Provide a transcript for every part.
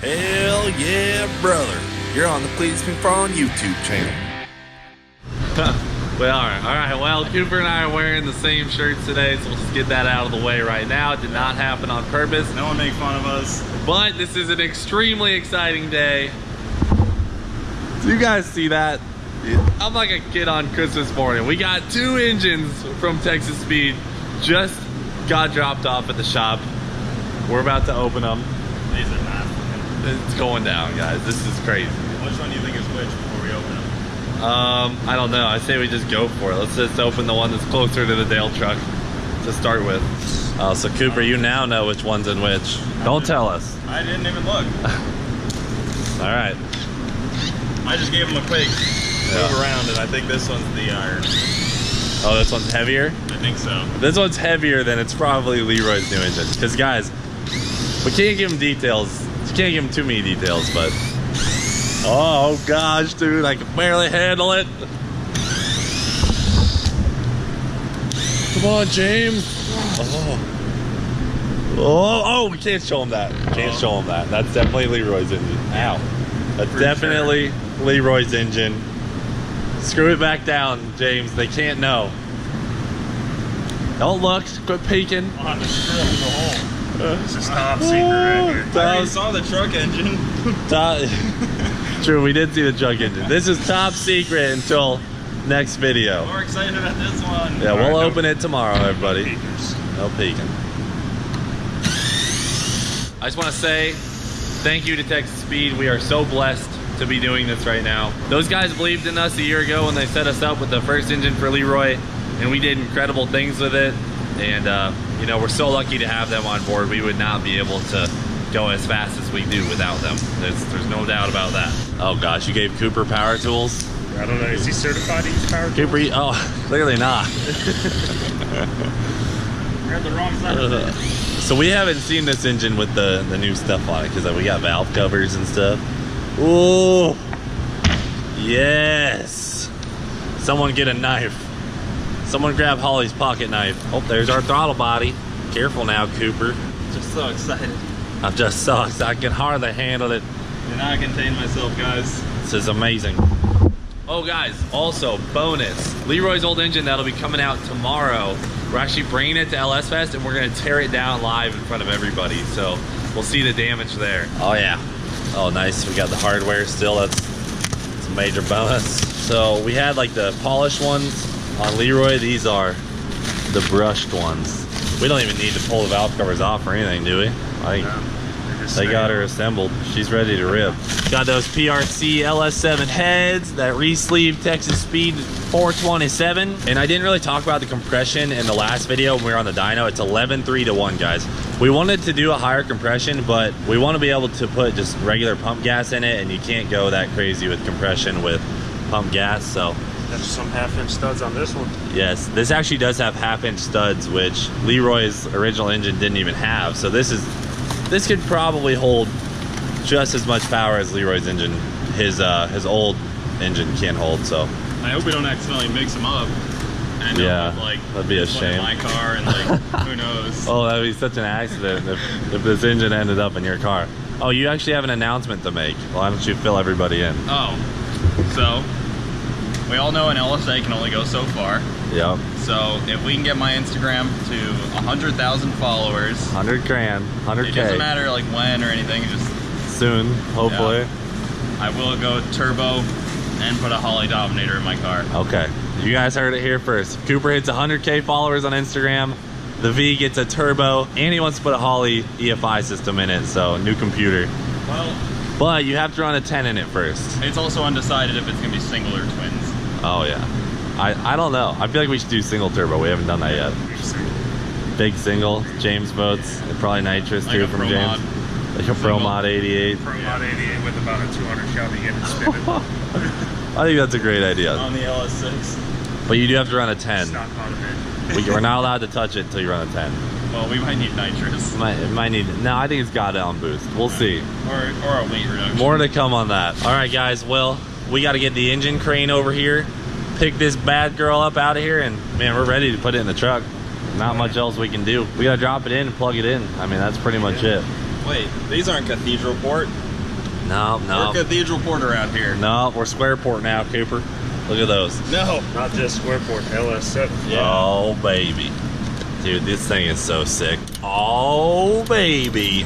Hell yeah, brother. You're on the Cleetus McFarland YouTube channel. We are. Alright, well, Cooper and I are wearing the same shirts today, so we'll just get that out of the way right now. It did not happen on purpose. No one make fun of us. But this is an extremely exciting day. Do you guys see that? I'm like a kid on Christmas morning. We got 2 engines from Texas Speed. Just got dropped off at the shop. We're about to open them. These are not. It's going down, guys. This is crazy. Which one do you think is which before we open them? I don't know. I say we just go for it. Let's just open the one that's closer to the Dale truck to start with. Oh, so Cooper, you now know which one's in which. Don't tell us. I didn't even look. All right. I just gave him a quick move around, and I think this one's the iron. Oh, this one's heavier? I think so. If this one's heavier, then it's probably Leroy's new engine. Because, guys, we can't give him details. You can't give him too many details, but... Oh, gosh, dude. I can barely handle it. Come on, James. Oh, we can't show him that. Can't show him that. That's definitely Leroy's engine. Ow. That's definitely Leroy's engine. Screw it back down, James. They can't know. Don't look. Quit peeking. On the screw of the hole. This is top secret right here. I already saw the truck engine. True, we did see the truck engine. This is top secret until next video. We're excited about this one. Yeah, we'll open it tomorrow, everybody. No peeking. I just want to say thank you to Texas Speed. We are so blessed to be doing this right now. Those guys believed in us a year ago when they set us up with the first engine for Leroy, and we did incredible things with it. And you know, we're so lucky to have them on board. We would not be able to go as fast as we do without them. There's no doubt about that. Oh gosh, you gave Cooper power tools? I don't know, is he certified to use power tools? Cooper, oh, clearly not. You're at the wrong side of it. So we haven't seen this engine with the new stuff on it, because we got valve covers and stuff. Ooh, yes. Someone get a knife. Someone grab Holly's pocket knife. Oh, there's our throttle body. Careful now, Cooper. Just so excited. I'm just so excited. I can hardly handle it. Cannot contain myself, guys. This is amazing. Oh, guys, also bonus. Leroy's old engine that'll be coming out tomorrow. We're actually bringing it to LS Fest, and we're gonna tear it down live in front of everybody. So we'll see the damage there. Oh yeah. Oh nice, we got the hardware still. That's a major bonus. So we had like the polished ones on Leroy. These are the brushed ones. We don't even need to pull the valve covers off or anything, do we? Like, they got her assembled. She's ready to rip. Got those PRC LS7 heads, that re-sleeve Texas Speed 427. And I didn't really talk about the compression in the last video when we were on the dyno. It's 11:3:1, guys. We wanted to do a higher compression, but we want to be able to put just regular pump gas in it, and you can't go that crazy with compression with pump gas, so. There's some 1/2-inch studs on this one. Yes, this actually does have 1/2-inch studs, which Leroy's original engine didn't even have. So this could probably hold just as much power as Leroy's engine. His old engine can't hold. So I hope we don't accidentally mix them up. And yeah, like, that'd be a shame. In my car and like who knows? Oh, that'd be such an accident if this engine ended up in your car. Oh, you actually have an announcement to make. Why don't you fill everybody in? Oh, so we all know an LSA can only go so far. Yep. So if we can get my Instagram to 100,000 followers, 100 grand, 100K. It doesn't matter like when or anything, just soon, hopefully. Yeah, I will go turbo and put a Holly Dominator in my car. Okay, you guys heard it here first. If Cooper hits 100K followers on Instagram, the V gets a turbo, and he wants to put a Holly EFI system in it, so new computer. Well, but you have to run a 10 in it first. It's also undecided if it's gonna be single or twins. Oh yeah. I don't know. I feel like we should do single turbo. We haven't done that yet. Big single, James boats, and probably nitrous like too from James. Like a Pro Mod 88. Pro Mod 88 with about a 200 Shelby engine spinning. I think that's a great idea. On the LS6. But you do have to run a 10. Stock mounted. We're not allowed to touch it until you run a 10. Well, we might need nitrous. It might need, no, I think it's got it on boost. We'll see. Or a weight reduction. More to come on that. All right, guys. Well, we got to get the engine crane over here, pick this bad girl up out of here, and man, we're ready to put it in the truck. Not much else we can do. We got to drop it in and plug it in. I mean, that's pretty much it. Wait, these aren't cathedral port? No, no. We're Cathedral Port around here. No, we're Square Port now, Cooper. Look at those. No. Not just Squareport, LS7. Yeah. Oh, baby. Dude, this thing is so sick. Oh, baby.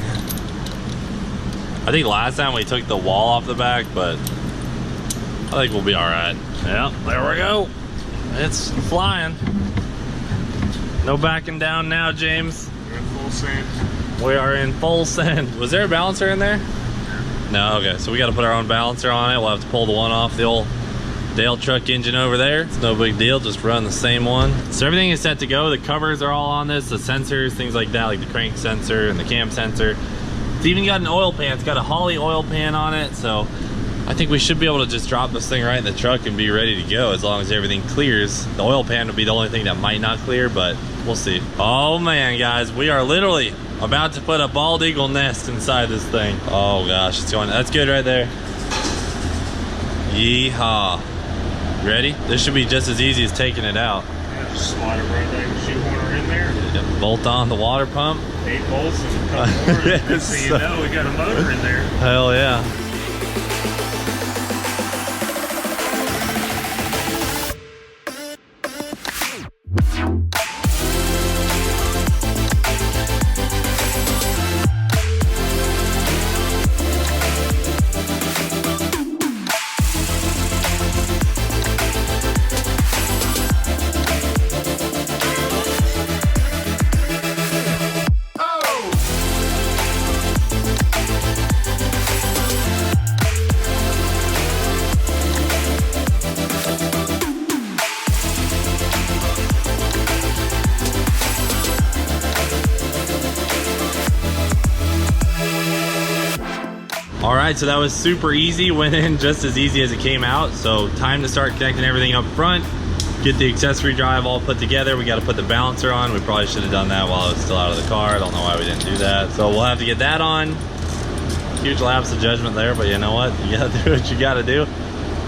I think last time we took the wall off the back, but I think we'll be all right. Yeah, there we go. It's flying. No backing down now, James. We're in full send. We are in full send. Was there a balancer in there? No, okay. So we got to put our own balancer on it. We'll have to pull the one off the old Dale truck engine over there. It's no big deal, just run the same one. So everything is set to go. The covers are all on this, the sensors, things like that, like the crank sensor and the cam sensor. It's even got an oil pan. It's got a Holley oil pan on it, so I think we should be able to just drop this thing right in the truck and be ready to go as long as everything clears. The oil pan would be the only thing that might not clear, but we'll see. Oh man, guys, we are literally about to put a bald eagle nest inside this thing. Oh gosh, it's going, that's good right there. Yeehaw. Ready? This should be just as easy as taking it out. Yeah, just slide it right there. Shoehorner in there. Bolt on the water pump. 8 bolts and a couple more. Next thing you know, we got a motor in there. Hell yeah. All right, so that was super easy, went in just as easy as it came out. So time to start connecting everything up front, get the accessory drive all put together. We got to put the balancer on. We probably should have done that while it was still out of the car. I don't know why we didn't do that. So we'll have to get that on. Huge lapse of judgment there, but you know what? You got to do what you got to do.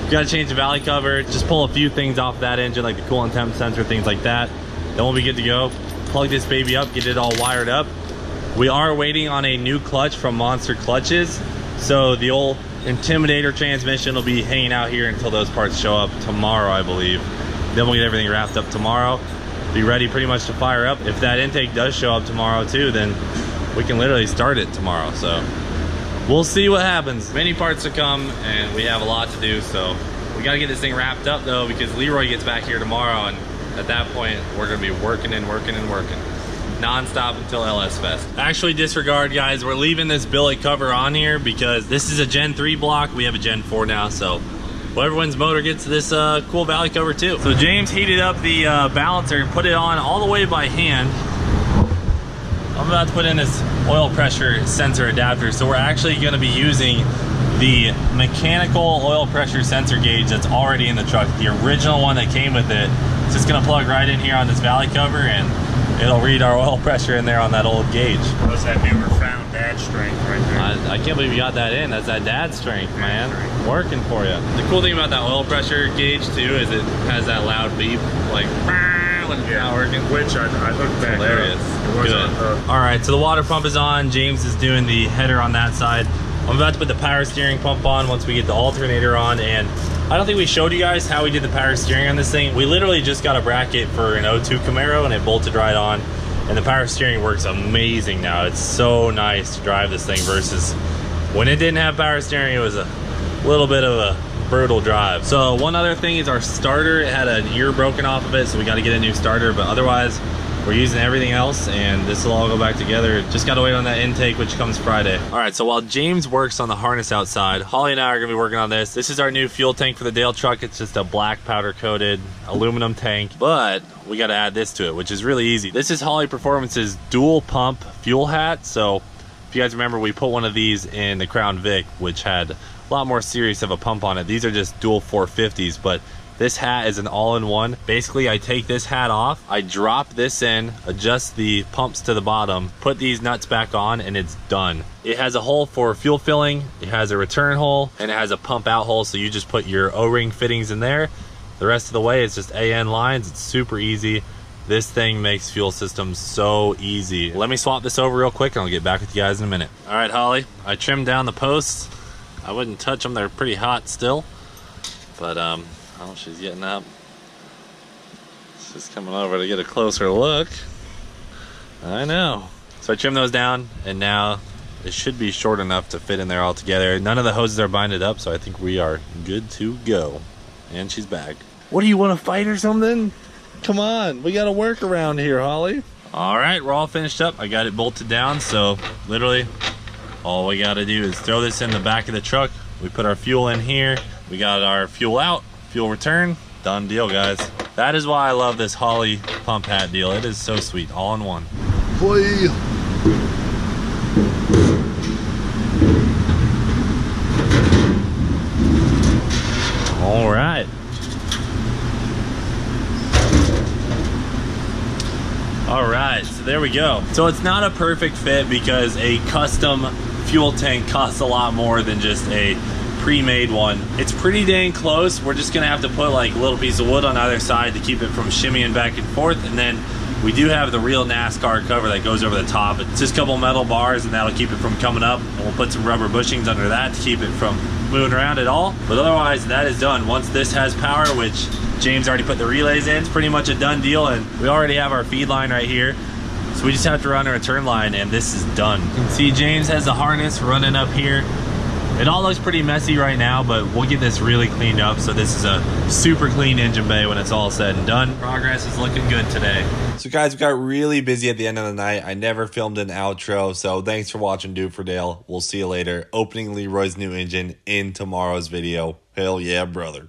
You got to change the valley cover, just pull a few things off that engine, like the coolant temp sensor, things like that. Then we'll be good to go. Plug this baby up, get it all wired up. We are waiting on a new clutch from Monster Clutches. So the old Intimidator transmission will be hanging out here until those parts show up tomorrow, I believe. Then we'll get everything wrapped up tomorrow. Be ready pretty much to fire up. If that intake does show up tomorrow too, then we can literally start it tomorrow. So we'll see what happens. Many parts to come and we have a lot to do. So we got to get this thing wrapped up though, because Leroy gets back here tomorrow. And at that point, we're going to be working and working and working non-stop until LS Fest. Actually, disregard, guys. We're leaving this billet cover on here because this is a Gen 3 block. We have a Gen 4 now, so whoever wins motor gets this cool valley cover too. So James heated up the balancer and put it on all the way by hand. I'm about to put in this oil pressure sensor adapter. So we're actually going to be using the mechanical oil pressure sensor gauge that's already in the truck. The original one that came with it. It's just going to plug right in here on this valley cover and it'll read our oil pressure in there on that old gauge. What's that newer found dad strength right there? I can't believe you got that in. That's that dad strength, man. Working for you. The cool thing about that oil pressure gauge too is it has that loud beep, like when it's not working. Which I hooked back Hilarious. up. Good. All right, so the water pump is on. James is doing the header on that side. I'm about to put the power steering pump on once we get the alternator on, and I don't think we showed you guys how we did the power steering on this thing. We literally just got a bracket for an 02 Camaro and it bolted right on, and the power steering works amazing now. It's so nice to drive this thing versus when it didn't have power steering. It was a little bit of a brutal drive. So one other thing is our starter. It had an ear broken off of it, so we got to get a new starter, but otherwise we're using everything else and this will all go back together. Just got to wait on that intake, which comes Friday. All right, so while James works on the harness outside, Holly and I are gonna be working on this. This is our new fuel tank for the Dale truck. It's just a black powder coated aluminum tank, but we got to add this to it, which is really easy. This is Holley Performance's dual pump fuel hat. So if you guys remember, we put one of these in the Crown Vic, which had a lot more serious of a pump on it. These are just dual 450s, but this hat is an all-in-one. Basically, I take this hat off, I drop this in, adjust the pumps to the bottom, put these nuts back on, and it's done. It has a hole for fuel filling, it has a return hole, and it has a pump out hole, so you just put your O-ring fittings in there. The rest of the way, it's just AN lines. It's super easy. This thing makes fuel systems so easy. Let me swap this over real quick, and I'll get back with you guys in a minute. All right, Holly, I trimmed down the posts. I wouldn't touch them. They're pretty hot still. But, oh, she's getting up. She's coming over to get a closer look. I know. So I trimmed those down, and now it should be short enough to fit in there all together. None of the hoses are binded up, so I think we are good to go. And she's back. What, do you want to fight or something? Come on, we got to work around here, Holly. All right, we're all finished up. I got it bolted down, so literally all we got to do is throw this in the back of the truck. We put our fuel in here. We got our fuel out, fuel return. Done deal, guys. That is why I love this Holly pump hat deal. It is so sweet, all in one. Boy. All right. All right, so there we go. So it's not a perfect fit because a custom fuel tank costs a lot more than just a pre-made one. It's pretty dang close. We're just gonna have to put like a little piece of wood on either side to keep it from shimmying back and forth, and then we do have the real NASCAR cover that goes over the top. It's just a couple metal bars, and that'll keep it from coming up, and we'll put some rubber bushings under that to keep it from moving around at all. But otherwise, that is done. Once this has power, which James already put the relays in, it's pretty much a done deal, and we already have our feed line right here. So we just have to run a return line, and this is done. You can see James has the harness running up here. It all looks pretty messy right now, but we'll get this really cleaned up, so this is a super clean engine bay when it's all said and done. Progress is looking good today. So guys, we got really busy at the end of the night. I never filmed an outro, so thanks for watching Do for Dale. We'll see you later. Opening Leroy's new engine in tomorrow's video. Hell yeah, brother.